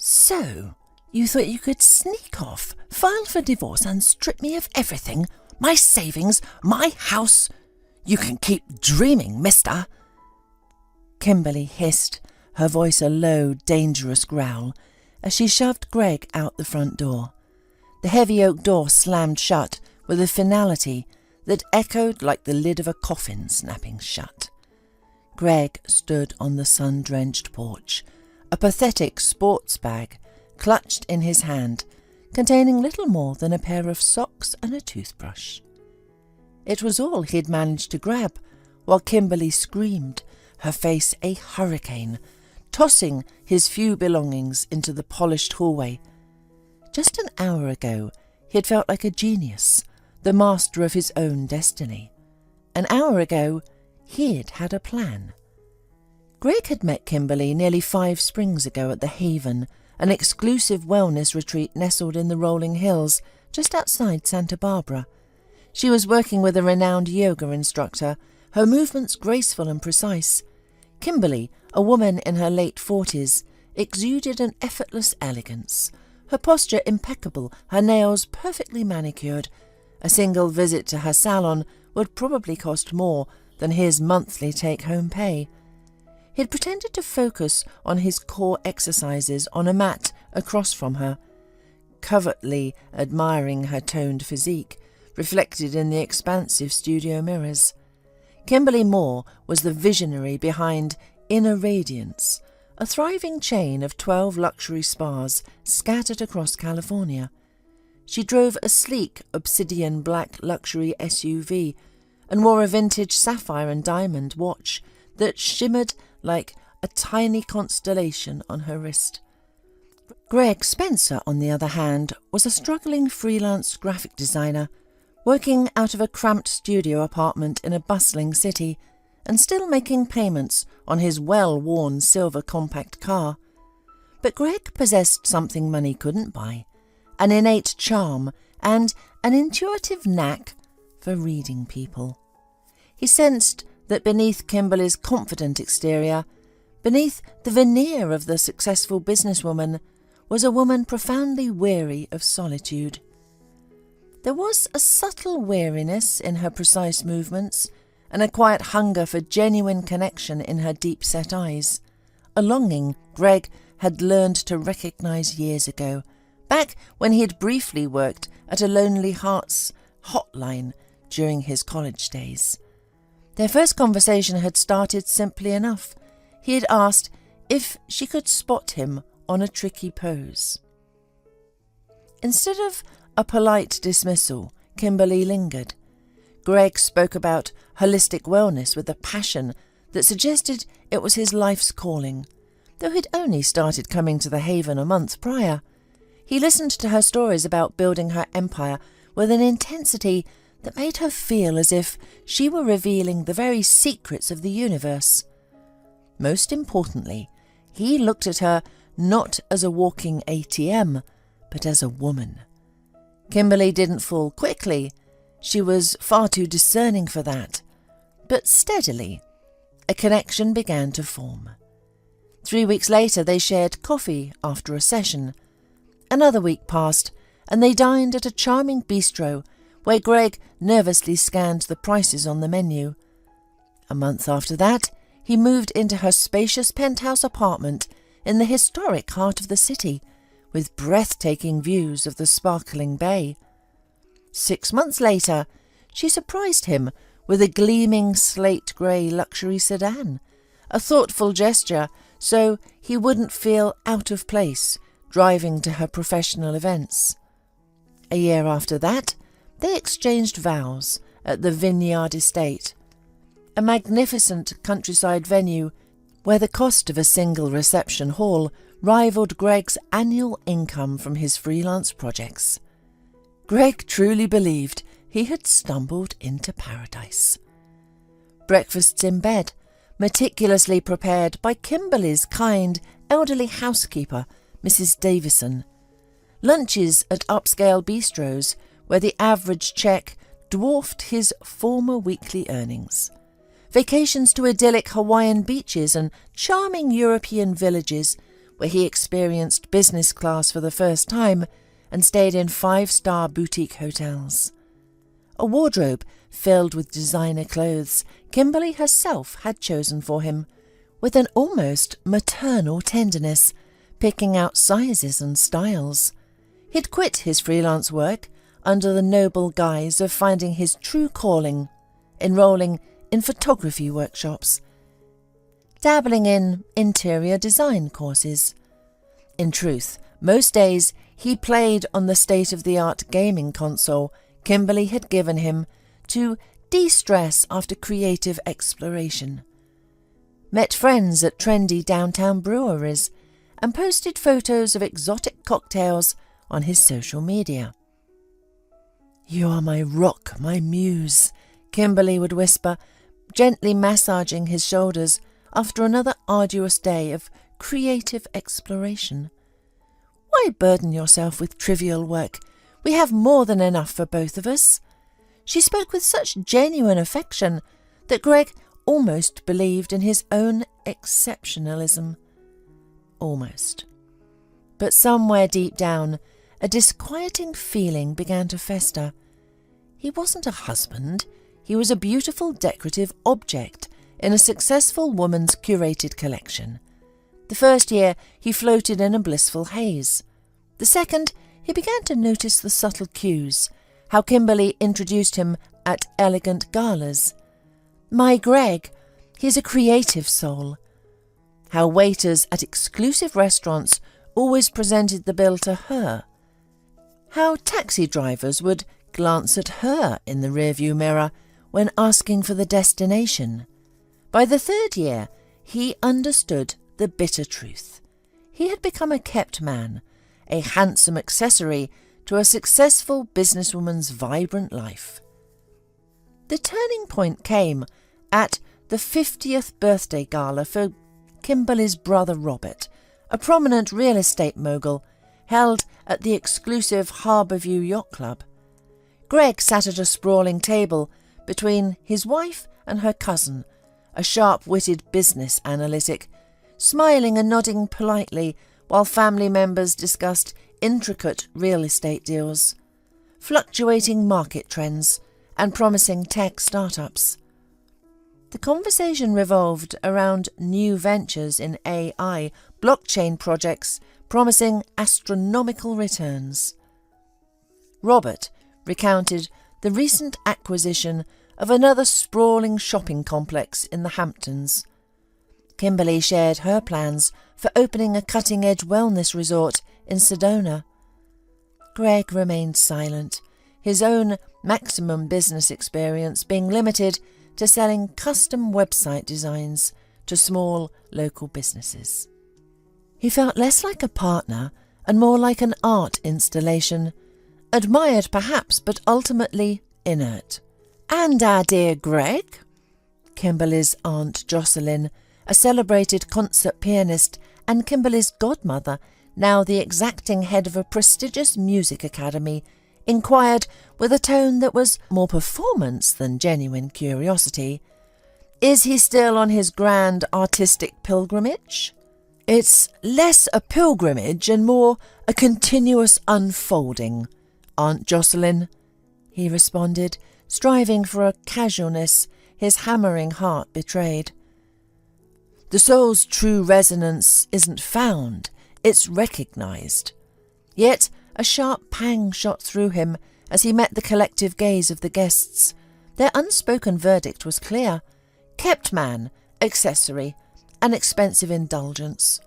So, you thought you could sneak off, file for divorce and strip me of everything? My savings, my house? You can keep dreaming, mister. Kimberly hissed, her voice a low, dangerous growl, as she shoved Greg out the front door. The heavy oak door slammed shut with a finality that echoed like the lid of a coffin snapping shut. Greg stood on the sun-drenched porch, a pathetic sports bag clutched in his hand, containing little more than a pair of socks and a toothbrush. It was all he'd managed to grab, while Kimberly screamed, her face a hurricane, tossing his few belongings into the polished hallway. Just an hour ago, he had felt like a genius, the master of his own destiny. An hour ago, he'd had a plan. Greg had met Kimberly nearly 5 springs ago at the Haven, an exclusive wellness retreat nestled in the rolling hills just outside Santa Barbara. She was working with a renowned yoga instructor, her movements graceful and precise. Kimberly, a woman in her late 40s, exuded an effortless elegance, her posture impeccable, her nails perfectly manicured. A single visit to her salon would probably cost more than his monthly take-home pay. He'd pretended to focus on his core exercises on a mat across from her, covertly admiring her toned physique, reflected in the expansive studio mirrors. Kimberly Moore was the visionary behind Inner Radiance, a thriving chain of 12 luxury spas scattered across California. She drove a sleek obsidian black luxury SUV and wore a vintage sapphire and diamond watch that shimmered like a tiny constellation on her wrist. Greg Spencer, on the other hand, was a struggling freelance graphic designer, working out of a cramped studio apartment in a bustling city and still making payments on his well-worn silver compact car. But Greg possessed something money couldn't buy, an innate charm and an intuitive knack for reading people. He sensed that beneath Kimberly's confident exterior, beneath the veneer of the successful businesswoman, was a woman profoundly weary of solitude. There was a subtle weariness in her precise movements, and a quiet hunger for genuine connection in her deep-set eyes, a longing Greg had learned to recognise years ago, back when he had briefly worked at a Lonely Hearts hotline during his college days. Their first conversation had started simply enough. He had asked if she could spot him on a tricky pose. Instead of a polite dismissal, Kimberly lingered. Greg spoke about holistic wellness with a passion that suggested it was his life's calling, though he'd only started coming to the Haven a month prior. He listened to her stories about building her empire with an intensity that made her feel as if she were revealing the very secrets of the universe. Most importantly, he looked at her not as a walking ATM, but as a woman. Kimberly didn't fall quickly. She was far too discerning for that. But steadily, a connection began to form. 3 weeks later, they shared coffee after a session. Another week passed, and they dined at a charming bistro where Greg nervously scanned the prices on the menu. A month after that, he moved into her spacious penthouse apartment in the historic heart of the city, with breathtaking views of the sparkling bay. 6 months later, she surprised him with a gleaming slate-grey luxury sedan, a thoughtful gesture so he wouldn't feel out of place driving to her professional events. A year after that, they exchanged vows at the Vineyard Estate, a magnificent countryside venue where the cost of a single reception hall rivaled Greg's annual income from his freelance projects. Greg truly believed he had stumbled into paradise. Breakfasts in bed, meticulously prepared by Kimberly's kind, elderly housekeeper, Mrs. Davison. Lunches at upscale bistros where the average check dwarfed his former weekly earnings. Vacations to idyllic Hawaiian beaches and charming European villages where he experienced business class for the first time and stayed in 5-star boutique hotels. A wardrobe filled with designer clothes Kimberly herself had chosen for him, with an almost maternal tenderness, picking out sizes and styles. He'd quit his freelance work under the noble guise of finding his true calling, enrolling in photography workshops, dabbling in interior design courses. In truth, most days he played on the state-of-the-art gaming console Kimberly had given him to de-stress after creative exploration, met friends at trendy downtown breweries, and posted photos of exotic cocktails on his social media. "You are my rock, my muse," Kimberly would whisper, gently massaging his shoulders after another arduous day of creative exploration. "Why burden yourself with trivial work? We have more than enough for both of us." She spoke with such genuine affection that Greg almost believed in his own exceptionalism. Almost. But somewhere deep down, a disquieting feeling began to fester. He wasn't a husband. He was a beautiful decorative object in a successful woman's curated collection. The first year, he floated in a blissful haze. The second, he began to notice the subtle cues, how Kimberly introduced him at elegant galas. "My Greg, he's a creative soul." How waiters at exclusive restaurants always presented the bill to her. How taxi drivers would glance at her in the rearview mirror when asking for the destination. By the third year, he understood the bitter truth. He had become a kept man, a handsome accessory to a successful businesswoman's vibrant life. The turning point came at the 50th birthday gala for Kimberly's brother Robert, a prominent real estate mogul, held at the exclusive Harbourview Yacht Club. Greg sat at a sprawling table between his wife and her cousin, a sharp-witted business analytic, smiling and nodding politely while family members discussed intricate real estate deals, fluctuating market trends, and promising tech startups. The conversation revolved around new ventures in AI, blockchain projects promising astronomical returns. Robert recounted the recent acquisition of another sprawling shopping complex in the Hamptons. Kimberly shared her plans for opening a cutting-edge wellness resort in Sedona. Greg remained silent, his own maximum business experience being limited to selling custom website designs to small local businesses. He felt less like a partner and more like an art installation, admired perhaps, but ultimately inert. "And our dear Greg?" Kimberly's Aunt Jocelyn, a celebrated concert pianist and Kimberly's godmother, now the exacting head of a prestigious music academy, inquired with a tone that was more performance than genuine curiosity. "Is he still on his grand artistic pilgrimage?" "It's less a pilgrimage and more a continuous unfolding, Aunt Jocelyn," he responded, striving for a casualness his hammering heart betrayed. "The soul's true resonance isn't found, it's recognized." Yet a sharp pang shot through him as he met the collective gaze of the guests. Their unspoken verdict was clear: kept man, accessory, an expensive indulgence.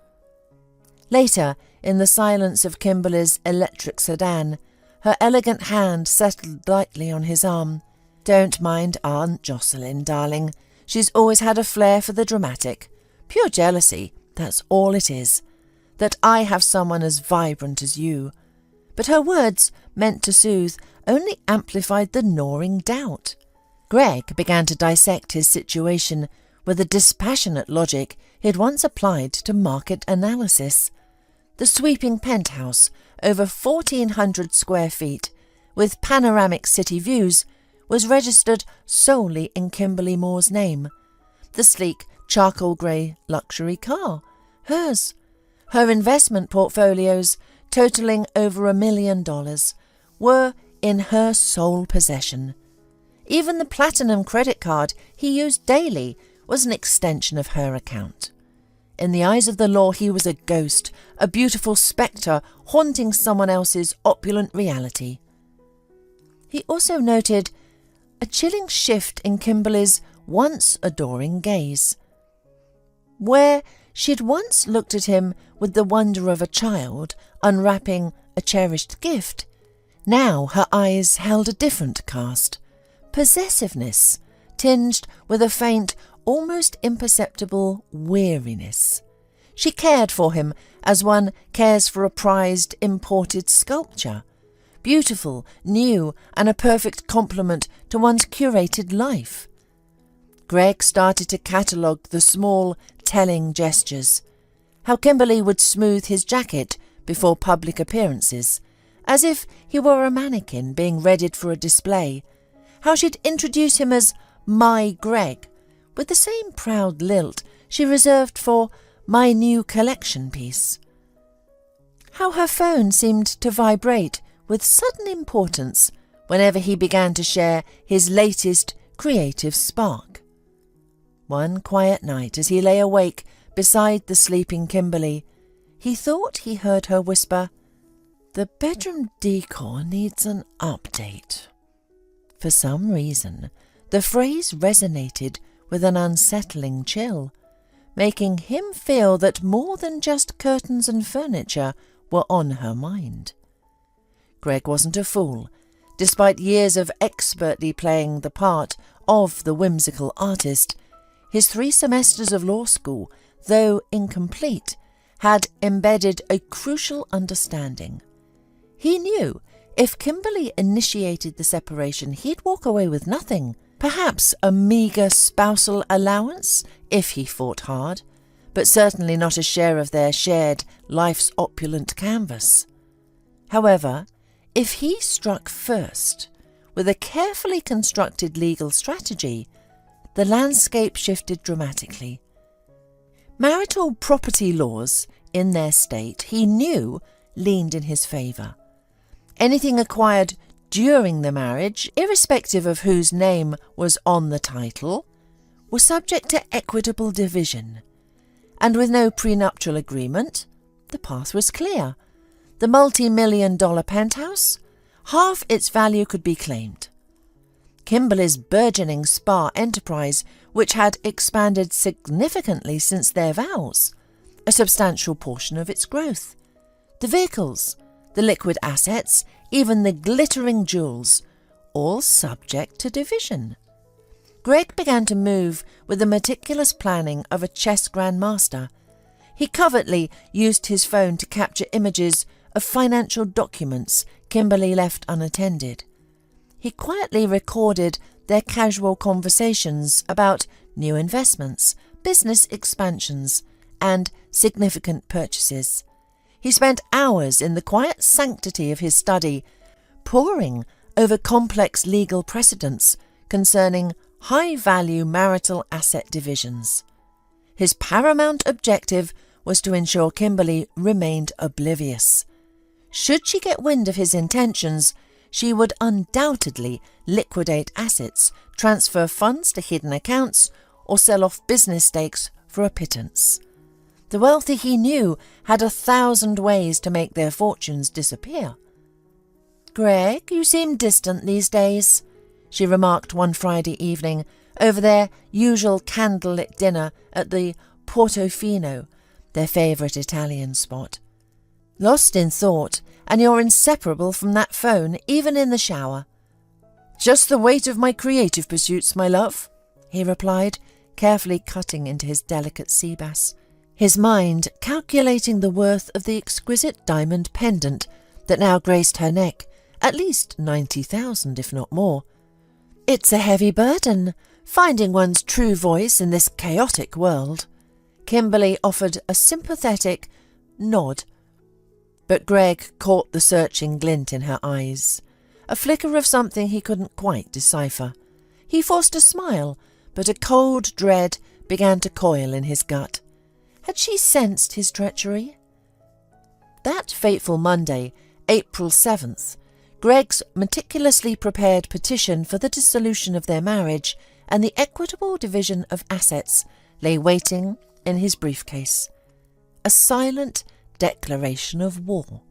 Later, in the silence of Kimberly's electric sedan, her elegant hand settled lightly on his arm. "Don't mind Aunt Jocelyn, darling. She's always had a flair for the dramatic. Pure jealousy, that's all it is. That I have someone as vibrant as you." But her words, meant to soothe, only amplified the gnawing doubt. Greg began to dissect his situation with the dispassionate logic he'd once applied to market analysis. The sweeping penthouse, over 1,400 square feet, with panoramic city views, was registered solely in Kimberly Moore's name. The sleek, charcoal grey luxury car, hers. Her investment portfolios, totaling over $1 million, were in her sole possession. Even the platinum credit card he used daily was an extension of her account. In the eyes of the law, he was a ghost, a beautiful spectre haunting someone else's opulent reality. He also noted a chilling shift in Kimberly's once adoring gaze. Where she'd once looked at him with the wonder of a child unwrapping a cherished gift, now her eyes held a different cast, possessiveness tinged with a faint, almost imperceptible weariness. She cared for him as one cares for a prized imported sculpture, beautiful, new, and a perfect complement to one's curated life. Greg started to catalogue the small, telling gestures. How Kimberly would smooth his jacket before public appearances, as if he were a mannequin being readied for a display. How she'd introduce him as "my Greg," with the same proud lilt she reserved for "my new collection piece." How her phone seemed to vibrate with sudden importance whenever he began to share his latest creative spark. One quiet night, as he lay awake beside the sleeping Kimberly, he thought he heard her whisper, "The bedroom decor needs an update." For some reason, the phrase resonated with an unsettling chill, making him feel that more than just curtains and furniture were on her mind. Greg wasn't a fool. Despite years of expertly playing the part of the whimsical artist, his 3 semesters of law school, though incomplete, had embedded a crucial understanding. He knew if Kimberly initiated the separation, he'd walk away with nothing, perhaps a meagre spousal allowance if he fought hard, but certainly not a share of their shared life's opulent canvas. However, if he struck first, with a carefully constructed legal strategy, the landscape shifted dramatically. Marital property laws in their state, he knew, leaned in his favour. Anything acquired during the marriage, irrespective of whose name was on the title, was subject to equitable division. And with no prenuptial agreement, the path was clear. The multi-million-dollar penthouse, half its value could be claimed. Kimberly's burgeoning spa enterprise, which had expanded significantly since their vows, a substantial portion of its growth. The vehicles, the liquid assets, even the glittering jewels, all subject to division. Greg began to move with the meticulous planning of a chess grandmaster. He covertly used his phone to capture images of financial documents Kimberly left unattended. He quietly recorded their casual conversations about new investments, business expansions, and significant purchases. He spent hours in the quiet sanctity of his study, poring over complex legal precedents concerning high-value marital asset divisions. His paramount objective was to ensure Kimberly remained oblivious. Should she get wind of his intentions, she would undoubtedly liquidate assets, transfer funds to hidden accounts, or sell off business stakes for a pittance. The wealthy, he knew, had 1,000 ways to make their fortunes disappear. "Greg, you seem distant these days," she remarked one Friday evening over their usual candlelit dinner at the Portofino, their favourite Italian spot. "Lost in thought, and you're inseparable from that phone, even in the shower." "Just the weight of my creative pursuits, my love," he replied, carefully cutting into his delicate sea bass, his mind calculating the worth of the exquisite diamond pendant that now graced her neck, at least 90,000, if not more. "It's a heavy burden, finding one's true voice in this chaotic world." Kimberly offered a sympathetic nod, but Greg caught the searching glint in her eyes, a flicker of something he couldn't quite decipher. He forced a smile, but a cold dread began to coil in his gut. Had she sensed his treachery? fateful Monday, April 7th, Greg's meticulously prepared petition for the dissolution of their marriage and the equitable division of assets lay waiting in his briefcase. A silent declaration of war.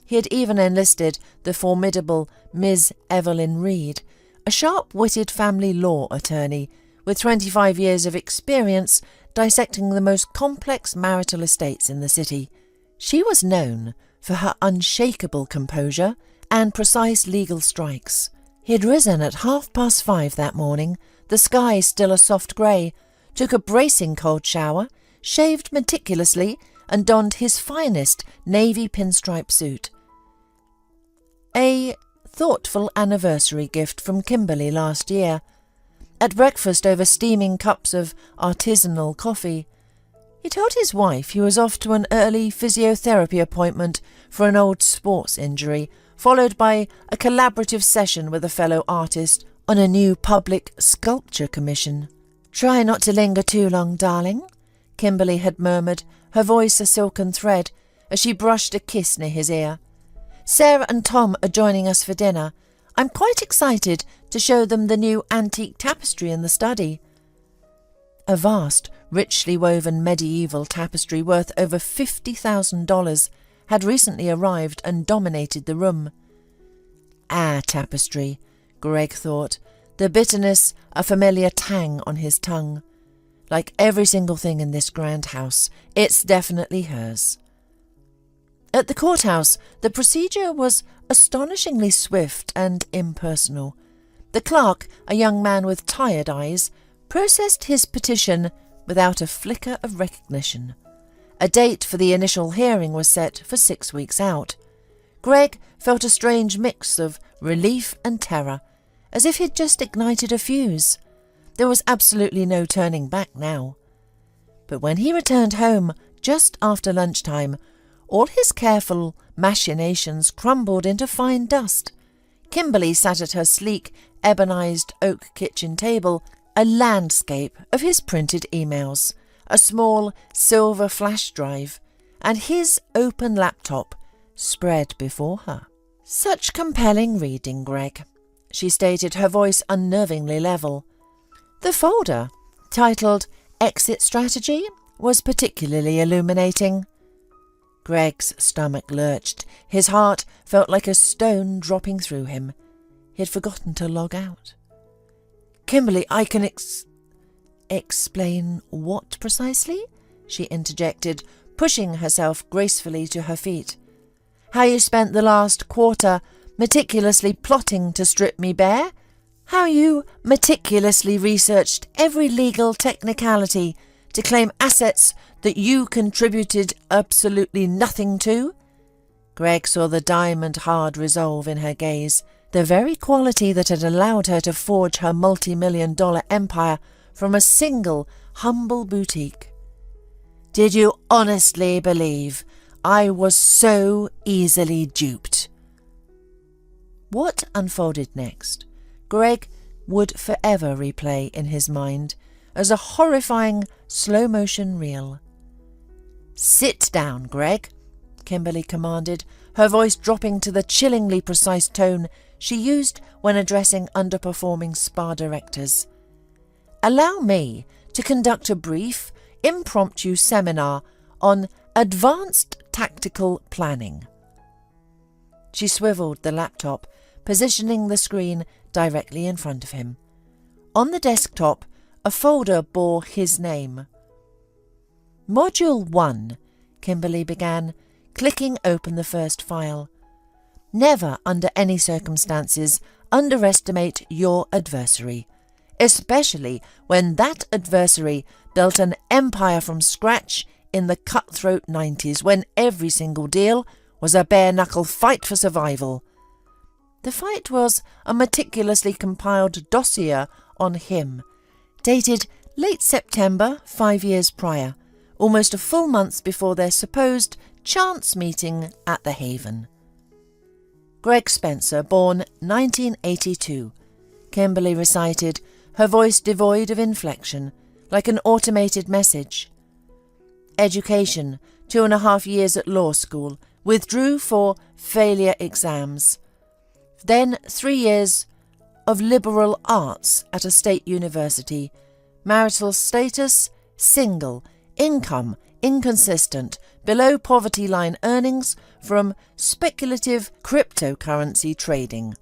He had even enlisted the formidable Miss Evelyn Reed, a sharp-witted family law attorney with 25 years of experience dissecting the most complex marital estates in the city. She was known for her unshakable composure and precise legal strikes. He had risen at 5:30 that morning, the sky still a soft grey, took a bracing cold shower, shaved meticulously, and donned his finest navy pinstripe suit. A thoughtful anniversary gift from Kimberly last year. At breakfast over steaming cups of artisanal coffee, he told his wife he was off to an early physiotherapy appointment for an old sports injury, followed by a collaborative session with a fellow artist on a new public sculpture commission. "Try not to linger too long, darling," Kimberly had murmured, her voice a silken thread, as she brushed a kiss near his ear. "Sarah and Tom are joining us for dinner. I'm quite excited to show them the new antique tapestry in the study." A vast, richly woven medieval tapestry worth over $50,000 had recently arrived and dominated the room. "Our tapestry," Greg thought, the bitterness a familiar tang on his tongue. "Like every single thing in this grand house, it's definitely hers." At the courthouse, the procedure was astonishingly swift and impersonal. The clerk, a young man with tired eyes, processed his petition without a flicker of recognition. A date for the initial hearing was set for 6 weeks out. Greg felt a strange mix of relief and terror, as if he'd just ignited a fuse. There was absolutely no turning back now. But when he returned home just after lunchtime, all his careful machinations crumbled into fine dust. Kimberly sat at her sleek, ebonized oak kitchen table, a landscape of his printed emails, a small silver flash drive, and his open laptop spread before her. "Such compelling reading, Greg," she stated, her voice unnervingly level. The folder, titled Exit Strategy, was particularly illuminating. Greg's stomach lurched. His heart felt like a stone dropping through him. He had forgotten to log out. "Kimberly, I can explain what precisely?" she interjected, pushing herself gracefully to her feet. "How you spent the last quarter meticulously plotting to strip me bare? How you meticulously researched every legal technicality to claim assets that you contributed absolutely nothing to?" Greg saw the diamond-hard resolve in her gaze, the very quality that had allowed her to forge her multi-million-dollar empire from a single, humble boutique. "Did you honestly believe I was so easily duped?" What unfolded next, Greg would forever replay in his mind as a horrifying slow-motion reel. "Sit down, Greg," Kimberly commanded, her voice dropping to the chillingly precise tone she used when addressing underperforming spa directors. "Allow me to conduct a brief, impromptu seminar on advanced tactical planning." She swiveled the laptop, positioning the screen directly in front of him. On the desktop, a folder bore his name. "Module 1, Kimberly began, clicking open the first file. "Never, under any circumstances, underestimate your adversary, especially when that adversary built an empire from scratch in the cutthroat 90s, when every single deal was a bare-knuckle fight for survival." The fight was a meticulously compiled dossier on him, dated late September 5 years prior, almost a full month before their supposed chance meeting at the Haven. "Greg Spencer, born 1982, Kimberly recited, her voice devoid of inflection, like an automated message. "Education, 2.5 years at law school, withdrew for failure exams. Then 3 years of liberal arts at a state university. Marital status, single. Income, inconsistent, below poverty line earnings from speculative cryptocurrency trading.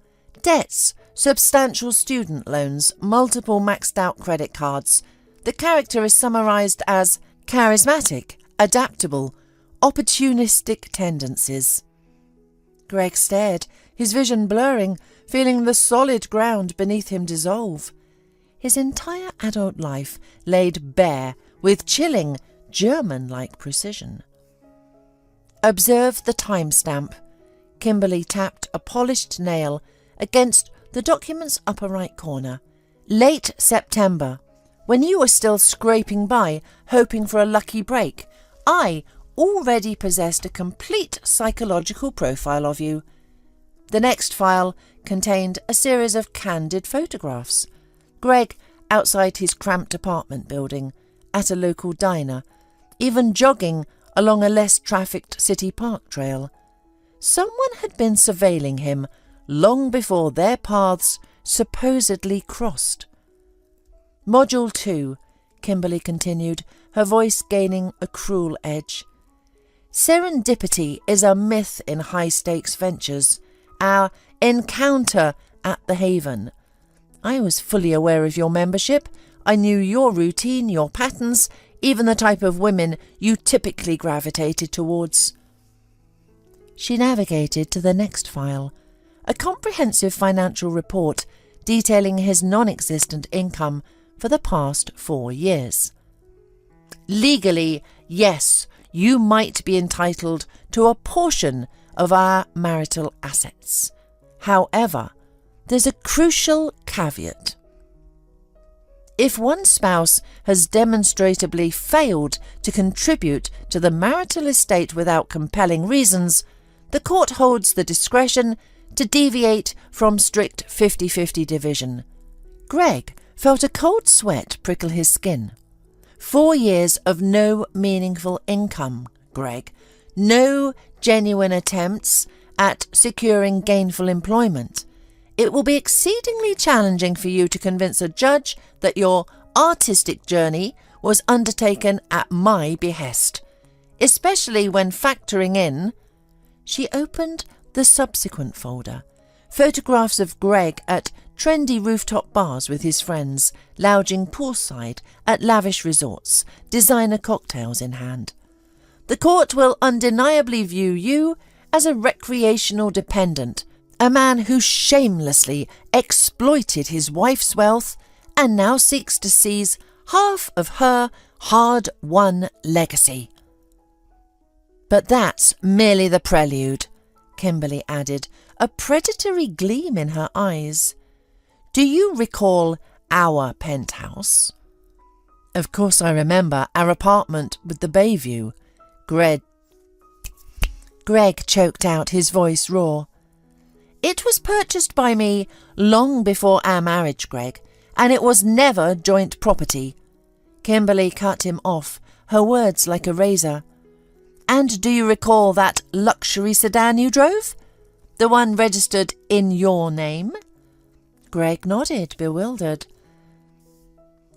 Debts, substantial student loans, multiple maxed out credit cards. The character is summarized as charismatic, adaptable, opportunistic tendencies. Greg stared, his vision blurring, feeling the solid ground beneath him dissolve. His entire adult life laid bare with chilling, German-like precision. Observe the timestamp. Kimberly tapped a polished nail against the document's upper right corner. Late September, when you were still scraping by, hoping for a lucky break, I already possessed a complete psychological profile of you. The next file contained a series of candid photographs. Greg outside his cramped apartment building, at a local diner, even jogging along a less trafficked city park trail. Someone had been surveilling him long before their paths supposedly crossed. Module 2, Kimberly continued, her voice gaining a cruel edge. Serendipity is a myth in high-stakes ventures. Our encounter at the Haven. I was fully aware of your membership. I knew your routine, your patterns, even the type of women you typically gravitated towards. She navigated to the next file, a comprehensive financial report detailing his non-existent income for the past 4 years. Legally, yes, you might be entitled to a portion of our marital assets. However, there's a crucial caveat. If one spouse has demonstrably failed to contribute to the marital estate without compelling reasons, the court holds the discretion to deviate from strict 50-50 division. Greg felt a cold sweat prickle his skin. 4 years of no meaningful income, Greg. No genuine attempts at securing gainful employment. It will be exceedingly challenging for you to convince a judge that your artistic journey was undertaken at my behest, especially when factoring in. She opened the subsequent folder. Photographs of Greg at trendy rooftop bars with his friends, lounging poolside at lavish resorts, designer cocktails in hand. The court will undeniably view you as a recreational dependent, a man who shamelessly exploited his wife's wealth and now seeks to seize half of her hard-won legacy. But that's merely the prelude, Kimberly added, a predatory gleam in her eyes. Do you recall our penthouse? Of course I remember our apartment with the bay view. Greg choked out, his voice raw. It was purchased by me long before our marriage, Greg, and it was never joint property. Kimberly cut him off, her words like a razor. And do you recall that luxury sedan you drove? The one registered in your name? Greg nodded, bewildered.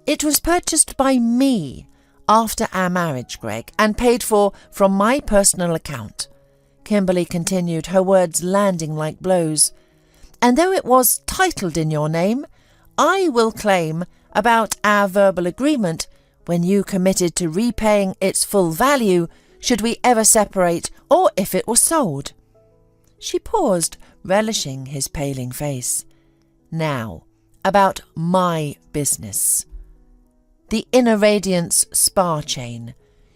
It was purchased by me after our marriage, Greg, and paid for from my personal account. Kimberly continued, her words landing like blows. And though it was titled in your name, I will claim about our verbal agreement when you committed to repaying its full value should we ever separate or if it was sold. She paused, relishing his paling face. Now, about my business. The Inner Radiance spa chain.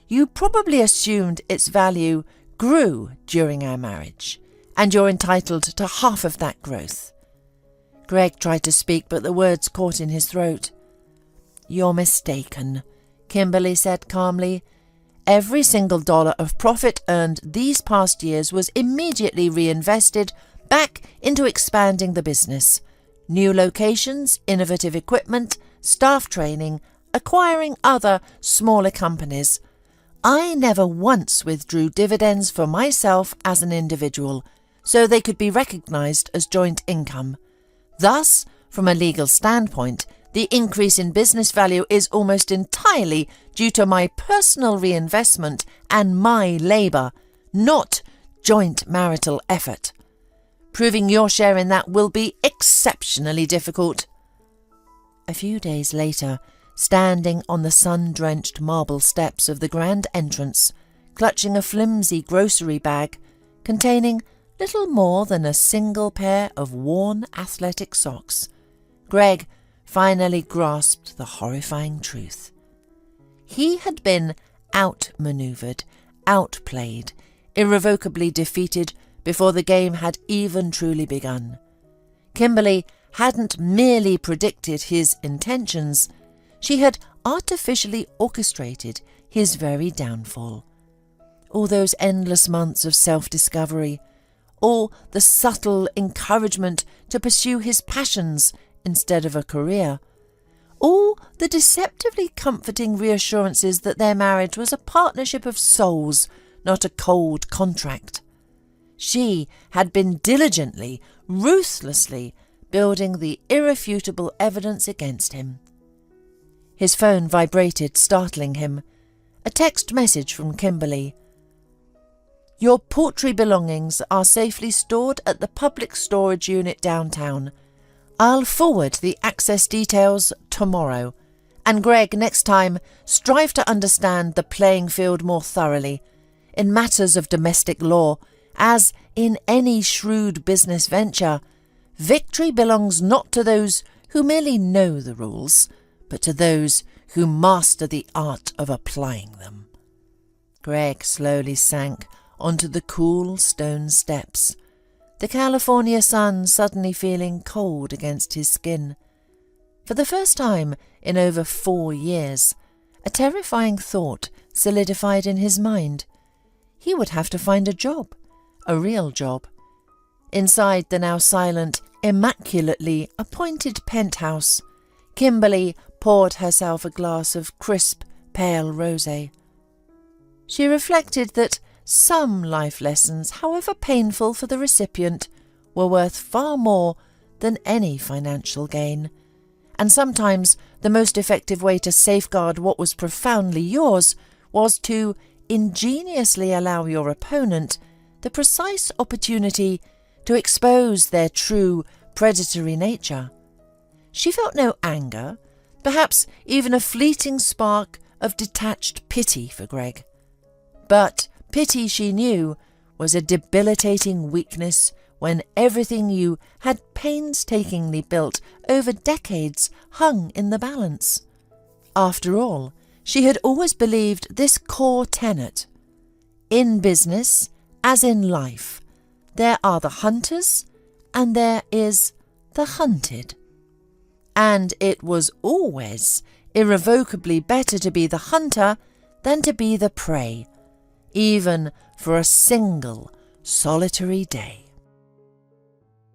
You probably assumed its value grew during our marriage, and you're entitled to half of that growth. Greg tried to speak, but the words caught in his throat. You're mistaken, Kimberly said calmly. Every single dollar of profit earned these past years was immediately reinvested back into expanding the business. New locations, innovative equipment, staff training, acquiring other smaller companies. I never once withdrew dividends for myself as an individual, so they could be recognised as joint income. Thus, from a legal standpoint, the increase in business value is almost entirely due to my personal reinvestment and my labour, not joint marital effort. Proving your share in that will be exceptionally difficult. A few days later, standing on the sun-drenched marble steps of the grand entrance, clutching a flimsy grocery bag containing little more than a single pair of worn athletic socks, Greg finally grasped the horrifying truth. He had been outmanoeuvred, outplayed, irrevocably defeated before the game had even truly begun. Kimberly hadn't merely predicted his intentions, she had artificially orchestrated his very downfall. All those endless months of self-discovery, all the subtle encouragement to pursue his passions instead of a career, all the deceptively comforting reassurances that their marriage was a partnership of souls, not a cold contract. She had been diligently, ruthlessly building the irrefutable evidence against him. His phone vibrated, startling him. A text message from Kimberly. Your poultry belongings are safely stored at the public storage unit downtown. I'll forward the access details tomorrow. And Greg, next time, strive to understand the playing field more thoroughly. In matters of domestic law, as in any shrewd business venture, victory belongs not to those who merely know the rules, but to those who master the art of applying them. Greg slowly sank onto the cool stone steps, the California sun suddenly feeling cold against his skin. For the first time in over 4 years, a terrifying thought solidified in his mind. He would have to find a job, a real job. Inside the now silent, immaculately appointed penthouse, Kimberly poured herself a glass of crisp, pale rosé. She reflected that some life lessons, however painful for the recipient, were worth far more than any financial gain, and sometimes the most effective way to safeguard what was profoundly yours was to ingeniously allow your opponent the precise opportunity to expose their true predatory nature. She felt no anger, perhaps even a fleeting spark of detached pity for Greg. But pity, she knew, was a debilitating weakness when everything you had painstakingly built over decades hung in the balance. After all, she had always believed this core tenet: in business, as in life, there are the hunters and there is the hunted. And it was always irrevocably better to be the hunter than to be the prey, even for a single solitary day.